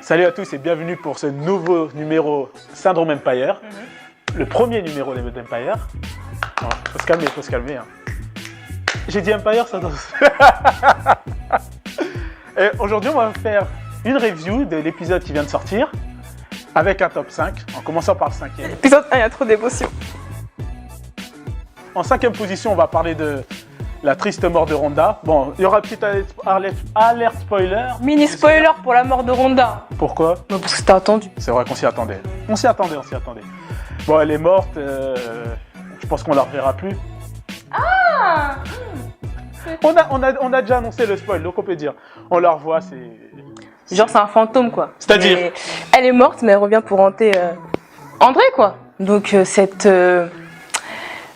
Salut à tous et bienvenue pour ce nouveau numéro Syndrome Empire. Le premier numéro d'Empire. Faut se calmer. Hein. J'ai dit Empire, ça danse. Et aujourd'hui, on va faire une review de l'épisode qui vient de sortir avec un top 5, en commençant par le 5e. Épisode 1, il y a trop d'émotions. En 5e position, on va parler de la triste mort de Rhonda. Bon, il y aura une petite alerte spoiler. Mini spoiler pour la mort de Rhonda. Pourquoi? Parce que c'était attendu. C'est vrai qu'on s'y attendait. On s'y attendait. Bon, elle est morte. Je pense qu'on la reverra plus. Ah! On a déjà annoncé le spoil, donc on peut dire. On la revoit, c'est... Genre c'est un fantôme quoi. C'est-à-dire mais elle est morte mais elle revient pour hanter André quoi. Donc cette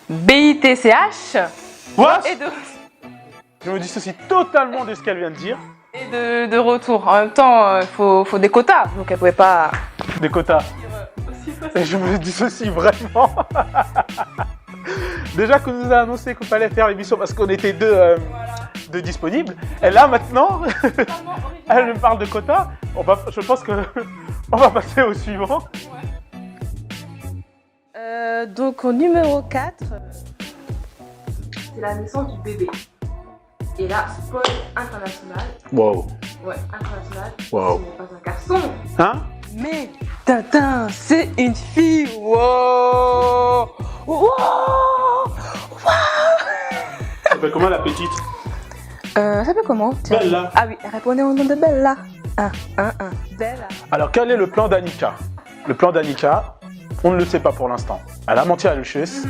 BITCH What? est de... Je me dissocie totalement de ce qu'elle vient de dire. Et de retour. En même temps, faut des quotas. Donc elle pouvait pas... Des quotas. Et je me dissocie vraiment. Déjà qu'on nous a annoncé qu'il fallait faire l'émission parce qu'on était deux disponibles. Et là maintenant, elle me parle de quotas. Je pense qu'on va passer au suivant. Donc au numéro 4, c'est la naissance du bébé. Et là, spoil international. Wow. Ouais, international. Wow. Ce n'est pas un garçon. Hein? Mais Tintin, c'est une fille. Wow. Wow. Ça s'appelle comment la petite? Ça s'appelle comment? Tiens. Bella. Ah oui, répondez au nom de Bella. Bella. Alors quel est le plan d'Annika? Le plan d'Annika, on ne le sait pas pour l'instant. Elle a menti à Lucius,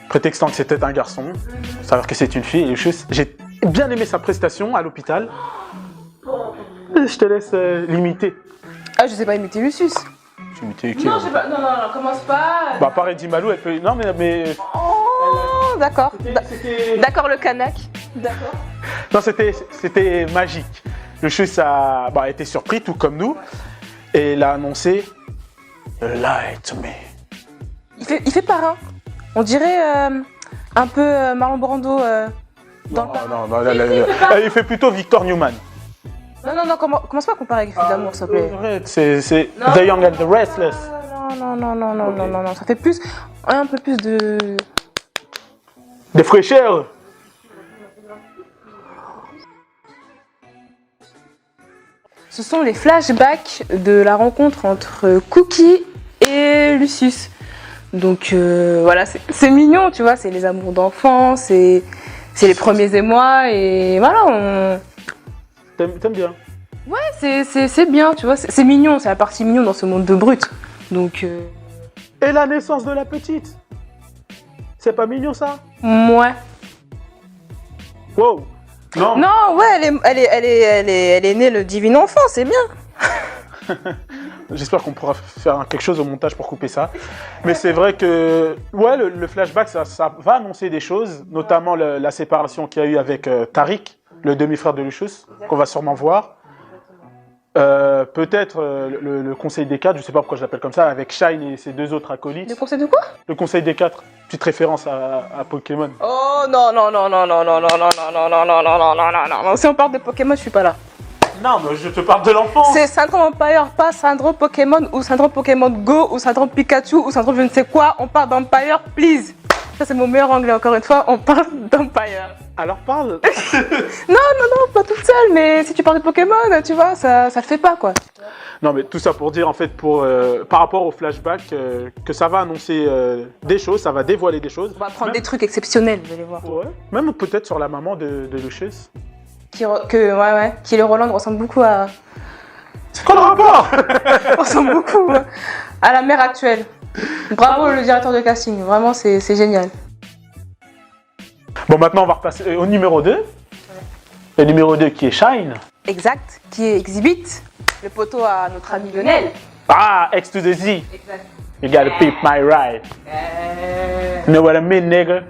prétextant que c'était un garçon, savoir que c'est une fille. Et Lucius, j'ai bien aimé sa prestation à l'hôpital. Je te laisse l'imiter. Ah, je sais pas imiter Lucius. Tu imitais qui? Non, je sais pas. Non, commence pas. Bah, pareil, Dimalou, elle peut. Non, mais... Oh, d'accord. C'était... D'accord, le Kanak. D'accord. Non, c'était magique. Lucius a été surpris, tout comme nous, et il a annoncé Lie to me. Il fait parrain. On dirait un peu Marlon Brando dans le parrain. Non, il fait plutôt Victor Newman. Non, commence pas à comparer avec Fille d'amour, s'il te plaît. Arrête, c'est The Young and the Restless. Non, ça fait plus, un peu plus de... De fraîcheur. Ce sont les flashbacks de la rencontre entre Cookie et Lucius. Donc voilà, c'est mignon, tu vois, c'est les amours d'enfance, c'est les premiers émois et voilà, T'aimes bien? Ouais, c'est bien, tu vois, c'est mignon, c'est la partie mignon dans ce monde de brut. Donc... Et la naissance de la petite? C'est pas mignon ça? Ouais. Wow. Non. Non, ouais, elle est née le divin enfant, c'est bien. J'espère qu'on pourra faire quelque chose au montage pour couper ça. Mais c'est vrai que ouais, le flashback, ça va annoncer des choses, notamment la séparation qu'il y a eu avec Tariq, le demi-frère de Lucius, qu'on va sûrement voir. Peut-être le Conseil des Quatre, je sais pas pourquoi je l'appelle comme ça, avec Shine et ses deux autres acolytes. Le conseil de quoi? Le Conseil des Quatre, petite référence à Pokémon. Oh non. Si on parle de Pokémon, je suis pas là. Non, mais je te parle de l'enfant. C'est Syndrome Empire, pas Syndrome Pokémon ou Syndrome Pokémon Go ou Syndrome Pikachu ou Syndrome je ne sais quoi. On parle d'Empire, please. Ça c'est mon meilleur anglais, encore une fois, on parle d'Empire. Alors parle. Non, pas toute seule, mais si tu parles de Pokémon, tu vois, ça le fait pas quoi. Non, mais tout ça pour dire en fait, par rapport au flashback, que ça va annoncer des choses, ça va dévoiler des choses. On va prendre des trucs exceptionnels, vous allez voir. Ouais. Même peut-être sur la maman de Lucius. Qui le Roland ressemble beaucoup à... C'est quoi le rapport? ressemble beaucoup à la mère actuelle. Bravo le directeur de casting, vraiment c'est génial. Bon, maintenant on va repasser au numéro 2. Le numéro 2 qui est Shine. Exact, qui est Exhibit, le poteau à notre ami Lionel. Ah, X to the Z. Exact. You gotta peep my ride. You know what I mean, nigga?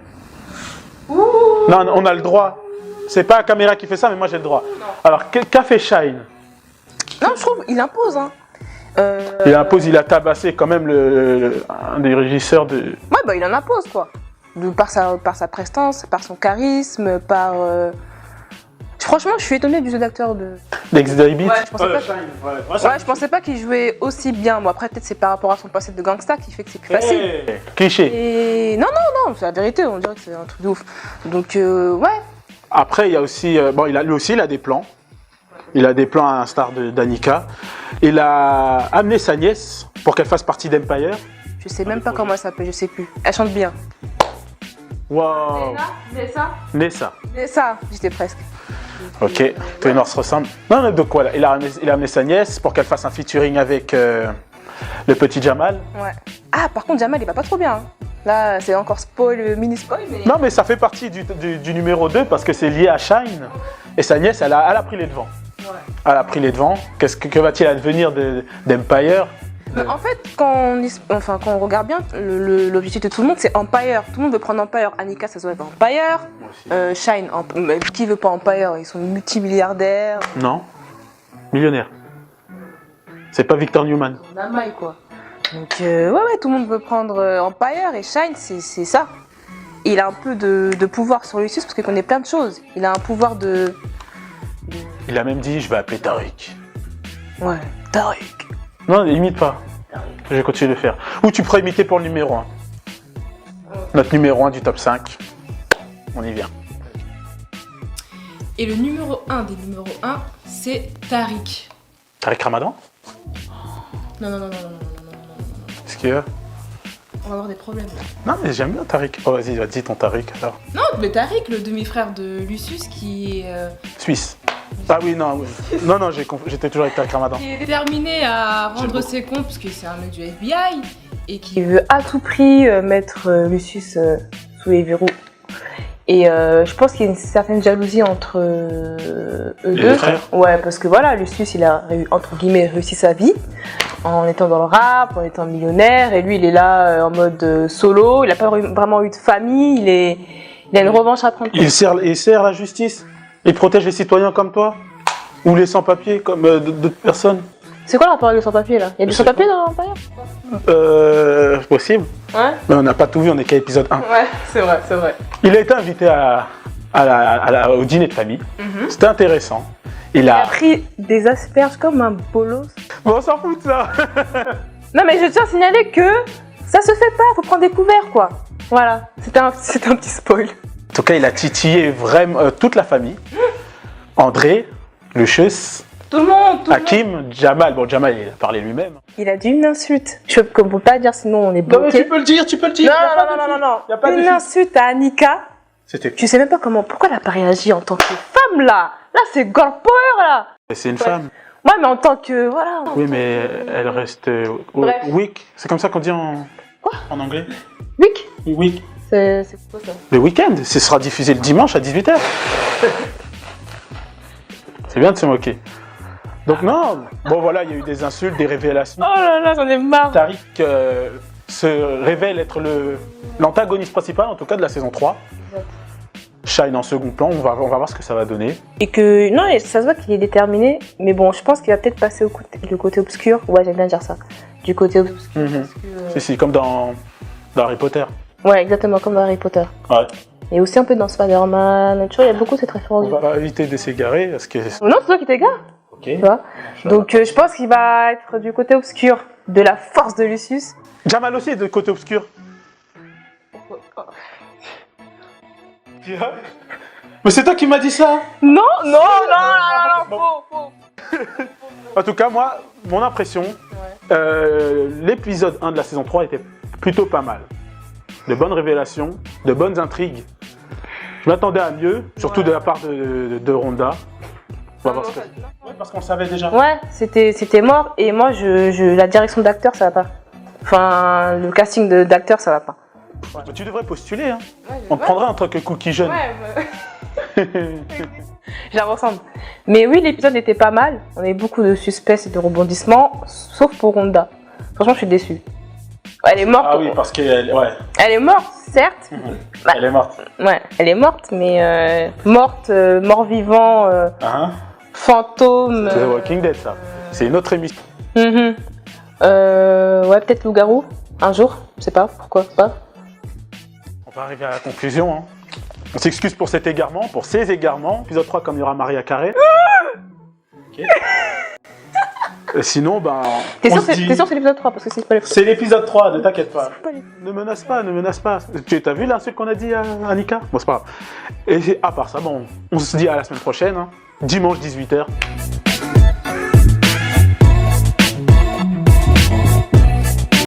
Non, on a le droit. C'est pas la caméra qui fait ça, mais moi j'ai le droit. Non. Alors, qu'a fait Shine? Non, je trouve, il impose. Hein. Il impose, il a tabassé quand même un des régisseurs de... Ouais, il en impose quoi. Par sa prestance, par son charisme, par... Je Franchement, je suis étonnée du jeu d'acteur de. D'Exhibit. Ouais, je pensais pas. Shine, ouais. Ouais, je pensais pas qu'il jouait aussi bien. Bon, après, peut-être c'est par rapport à son passé de gangsta qui fait que c'est plus facile. Hey, cliché. Et non, c'est la vérité, on dirait que c'est un truc de ouf. Donc, ouais. Après, il y a aussi, bon, lui aussi, il a des plans. Il a des plans à l'instar d'Annika. Il a amené sa nièce pour qu'elle fasse partie d'Empire. Je sais même pas comment elle s'appelle, je sais plus. Elle chante bien. Waouh. Nessa, Nessa. j'étais presque. Ok, tous les Noirs se ressemblent. Non, de quoi là, il a amené sa nièce pour qu'elle fasse un featuring avec le petit Jamal. Ouais. Ah, par contre, Jamal, il va pas trop bien. Hein. Là, c'est encore spoil, mini spoil. Mais... Non, mais ça fait partie du numéro 2 parce que c'est lié à Shine. Et sa nièce, elle a pris les devants. Ouais. Elle a pris les devants. Que va-t-il advenir d'Empire? En fait, quand on regarde bien, l'objectif de tout le monde, c'est Empire. Tout le monde veut prendre Empire. Annika, ça se voit Empire. Shine, mais qui veut pas Empire? Ils sont multimilliardaires. Non. Millionnaire. C'est pas Victor Newman. On a maille, quoi. Donc, ouais, tout le monde veut prendre Empire. Et Shine, c'est ça. Et il a un peu de pouvoir sur Lucius parce qu'il connaît plein de choses. Il a un pouvoir de... Il a même dit, je vais appeler Tariq. Ouais, Tariq. Non, limite pas. Je vais continuer de le faire. Ou tu pourrais imiter pour le numéro 1. Notre numéro 1 du top 5. On y vient. Et le numéro 1 des numéros 1, c'est Tariq. Tariq Ramadan? Non. Qu'est-ce qu'il y a? On va avoir des problèmes. Non, mais j'aime bien Tariq. Oh, vas-y, dis ton Tariq alors. Non, mais Tariq, le demi-frère de Lucius, qui est... Suisse. Ah oui, non, j'étais toujours avec Tariq Ramadan. Qui est déterminé à rendre ses comptes, parce que c'est un mec du FBI, et qui... Il veut à tout prix mettre Lucius sous les verrous. Et je pense qu'il y a une certaine jalousie entre eux deux. Frères. Ouais, parce que voilà, Lucius, il a entre guillemets réussi sa vie en étant dans le rap, en étant millionnaire, et lui, il est là en mode solo. Il n'a pas vraiment eu de famille. Il a une revanche à prendre. Il sert la justice. Il protège les citoyens comme toi. Ou les sans-papiers comme d'autres personnes. C'est quoi le rapport avec les sans-papiers là? Il y a du sans-papiers dans l'Empire? Possible. Ouais. Mais on n'a pas tout vu, on est qu'à épisode 1. Ouais, c'est vrai. Il a été invité au dîner de famille. C'était intéressant. Il Il a a... pris des asperges comme un bolos. Bon, on s'en fout de ça. Non mais je tiens à signaler que ça se fait pas, faut prendre des couverts quoi. Voilà, c'était un petit spoil. En tout cas, il a titillé vraiment toute la famille. André, Lucius, Tout le monde. Hakim, Jamal. Bon, Jamal, il a parlé lui-même. Il a dit une insulte. Je ne peux pas dire sinon on est Non, mais bloqué. tu peux le dire. Non. Y a pas de Une souci. insulte à Annika. C'était... Tu sais même pas pourquoi elle a pas réagi en tant que femme là. Là c'est girl power là. C'est une femme. Ouais mais en tant que voilà. Oui, mais elle reste Bref. week. C'est comme ça qu'on dit en anglais. Wick. Week. C'est quoi ça? Le week-end. Ce sera diffusé le dimanche à 18h. C'est bien de se moquer. Donc non. Bon voilà, il y a eu des insultes, des révélations. Oh là là, j'en ai marre. Tariq se révèle être l'antagoniste principal, en tout cas de la saison 3. Shine en second plan, on va voir ce que ça va donner. Et que non, ça se voit qu'il est déterminé, mais bon, je pense qu'il va peut-être passer le côté obscur. Ouais, j'aime bien dire ça. Du côté obscur. Parce que, Si, comme dans Harry Potter. Ouais, exactement comme dans Harry Potter. Ouais. Et aussi un peu dans Spider-Man. Tu vois, il y a beaucoup cette référence. On va éviter de s'égarer parce que. Non, c'est toi qui t'égares. Ok. Tu vois. Donc je pense qu'il va être du côté obscur de la force de Lucius. Jamal aussi est de côté obscur. Mais c'est toi qui m'as dit ça. Non, faux. En tout cas, moi, mon impression, l'épisode 1 de la saison 3 était plutôt pas mal. De bonnes révélations, de bonnes intrigues. Je m'attendais à mieux, surtout de la part de Rhonda. On va voir ce que... Ouais, parce qu'on le savait déjà. Ouais, c'était mort. Et moi, la direction d'acteur, ça va pas. Enfin, le casting d'acteur, ça va pas. Ouais. Tu devrais postuler, hein. On te prendrait en tant que cookie jeune. Je la ressemble. Mais oui, l'épisode était pas mal. On avait beaucoup de suspense et de rebondissements, sauf pour Rhonda. Franchement, je suis déçue. Elle est morte. Ah oui, parce qu'elle Elle est morte, certes. elle est morte. Ouais, elle est morte, mais mort-vivant, fantôme. C'est The Walking Dead, ça. C'est une autre émission. Ouais, peut-être loup-garou, un jour. Je sais pas, pourquoi pas. On va arriver à la conclusion. Hein. On s'excuse pour cet égarement, pour ces égarements. Épisode 3, comme il y aura Maria Carré. Ok. Et sinon, ben. T'es on sûr se dit- c'est l'épisode 3 parce que c'est pas les C'est l'épisode 3, ne t'inquiète pas. pas les- Ne menace pas, ne menace pas. Tu as vu l'insulte qu'on a dit à Annika? Bon, c'est pas grave. Et à part ça, bon, on se dit à la semaine prochaine, hein. Dimanche 18h.